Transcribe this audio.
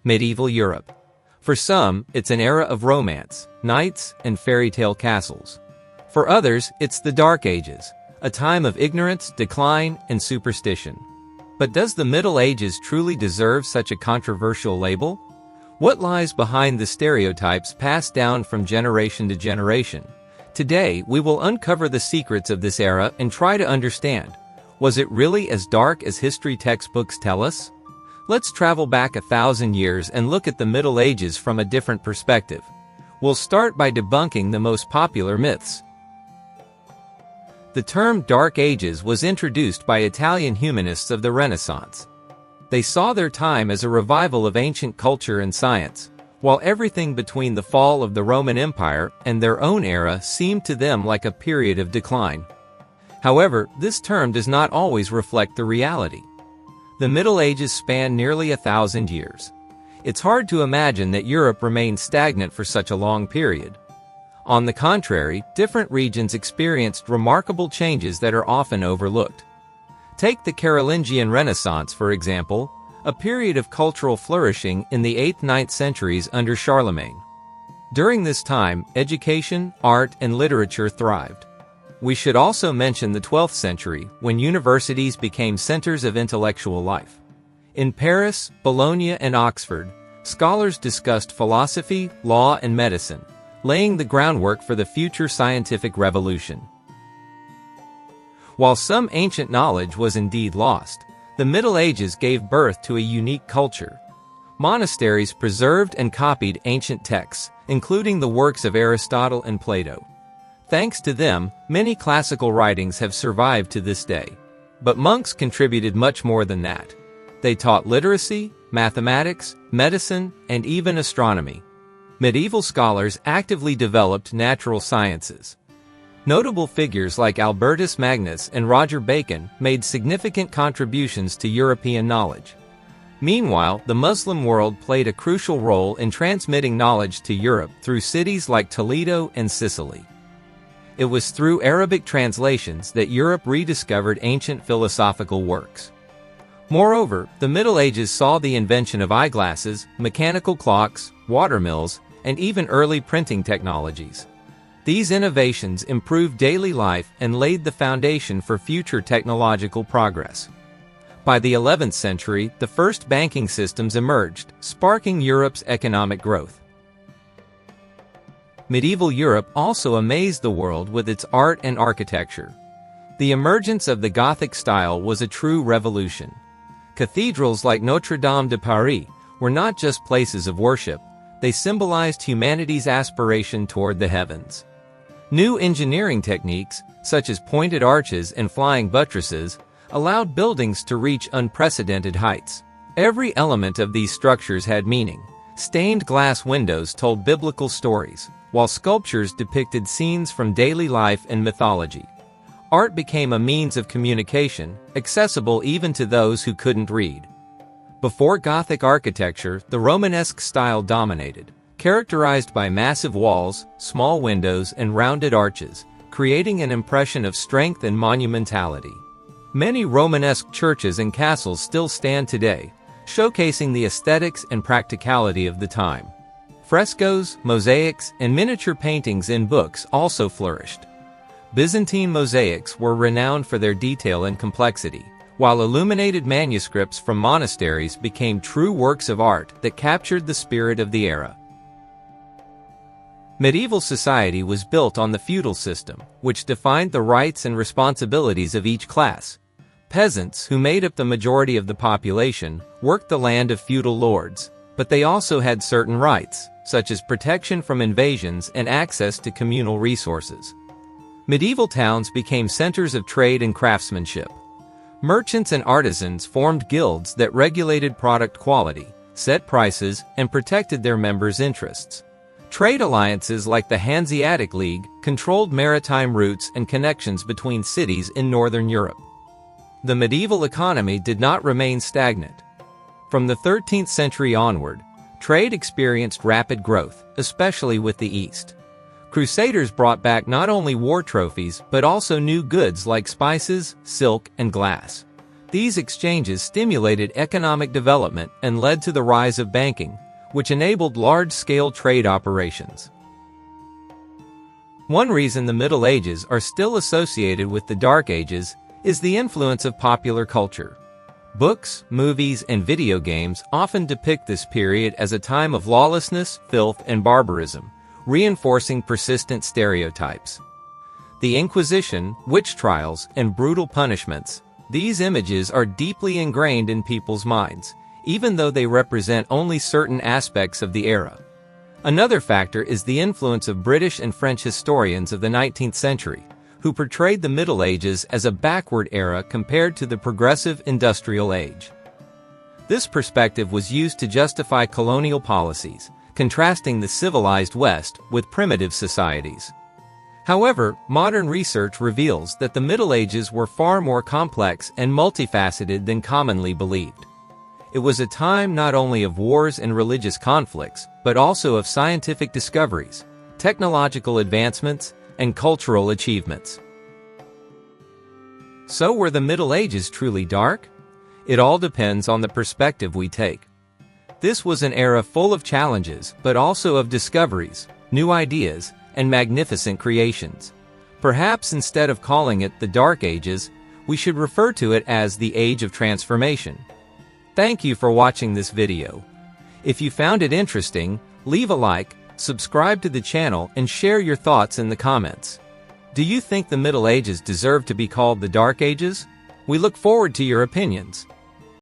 Medieval Europe. For some, it's an era of romance, knights, and fairy tale castles. For others, it's the Dark Ages, a time of ignorance, decline, and superstition. But does the Middle Ages truly deserve such a controversial label? What lies behind the stereotypes passed down from generation to generation? Today, we will uncover the secrets of this era and try to understand, was it really as dark as history textbooks tell us? Let's travel back 1,000 years and look at the Middle Ages from a different perspective. We'll start by debunking the most popular myths. The term Dark Ages was introduced by Italian humanists of the Renaissance. They saw their time as a revival of ancient culture and science, while everything between the fall of the Roman Empire and their own era seemed to them like a period of decline. However, this term does not always reflect the reality. The Middle Ages span nearly 1,000 years. It's hard to imagine that Europe remained stagnant for such a long period. On the contrary, different regions experienced remarkable changes that are often overlooked. Take the Carolingian Renaissance, for example, a period of cultural flourishing in the 8th–9th centuries under Charlemagne. During this time, education, art, and literature thrived. We should also mention the 12th century, when universities became centers of intellectual life. In Paris, Bologna, and Oxford, scholars discussed philosophy, law, and medicine, laying the groundwork for the future scientific revolution. While some ancient knowledge was indeed lost, the Middle Ages gave birth to a unique culture. Monasteries preserved and copied ancient texts, including the works of Aristotle and Plato. Thanks to them, many classical writings have survived to this day. But monks contributed much more than that. They taught literacy, mathematics, medicine, and even astronomy. Medieval scholars actively developed natural sciences. Notable figures like Albertus Magnus and Roger Bacon made significant contributions to European knowledge. Meanwhile, the Muslim world played a crucial role in transmitting knowledge to Europe through cities like Toledo and Sicily. It was through Arabic translations that Europe rediscovered ancient philosophical works. Moreover, the Middle Ages saw the invention of eyeglasses, mechanical clocks, watermills, and even early printing technologies. These innovations improved daily life and laid the foundation for future technological progress. By the 11th century, the first banking systems emerged, sparking Europe's economic growth. Medieval Europe also amazed the world with its art and architecture. The emergence of the Gothic style was a true revolution. Cathedrals like Notre Dame de Paris were not just places of worship, they symbolized humanity's aspiration toward the heavens. New engineering techniques, such as pointed arches and flying buttresses, allowed buildings to reach unprecedented heights. Every element of these structures had meaning. Stained glass windows told biblical stories, while sculptures depicted scenes from daily life and mythology. Art became a means of communication, accessible even to those who couldn't read. Before Gothic architecture, the Romanesque style dominated, characterized by massive walls, small windows, and rounded arches, creating an impression of strength and monumentality. Many Romanesque churches and castles still stand today, showcasing the aesthetics and practicality of the time. Frescoes, mosaics, and miniature paintings in books also flourished. Byzantine mosaics were renowned for their detail and complexity, while illuminated manuscripts from monasteries became true works of art that captured the spirit of the era. Medieval society was built on the feudal system, which defined the rights and responsibilities of each class. Peasants, who made up the majority of the population, worked the land of feudal lords, but they also had certain rights, such as protection from invasions and access to communal resources. Medieval towns became centers of trade and craftsmanship. Merchants and artisans formed guilds that regulated product quality, set prices, and protected their members' interests. Trade alliances like the Hanseatic League controlled maritime routes and connections between cities in northern Europe. The medieval economy did not remain stagnant. From the 13th century onward, trade experienced rapid growth, especially with the East. Crusaders brought back not only war trophies but also new goods like spices, silk, and glass. These exchanges stimulated economic development and led to the rise of banking, which enabled large-scale trade operations. One reason the Middle Ages are still associated with the Dark Ages is the influence of popular culture. Books, movies, and video games often depict this period as a time of lawlessness, filth, and barbarism, reinforcing persistent stereotypes. The Inquisition, witch trials, and brutal punishments, these images are deeply ingrained in people's minds, even though they represent only certain aspects of the era. Another factor is the influence of British and French historians of the 19th century, who portrayed the Middle Ages as a backward era compared to the progressive industrial age. This perspective was used to justify colonial policies, contrasting the civilized West with primitive societies. However, modern research reveals that the Middle Ages were far more complex and multifaceted than commonly believed. It was a time not only of wars and religious conflicts, but also of scientific discoveries, technological advancements, and cultural achievements. So were the Middle Ages truly dark? It all depends on the perspective we take. This was an era full of challenges, but also of discoveries, new ideas, and magnificent creations. Perhaps instead of calling it the Dark Ages, we should refer to it as the Age of Transformation. Thank you for watching this video. If you found it interesting, leave a like, subscribe to the channel, and share your thoughts in the comments. Do you think the Middle Ages deserve to be called the Dark Ages? We look forward to your opinions.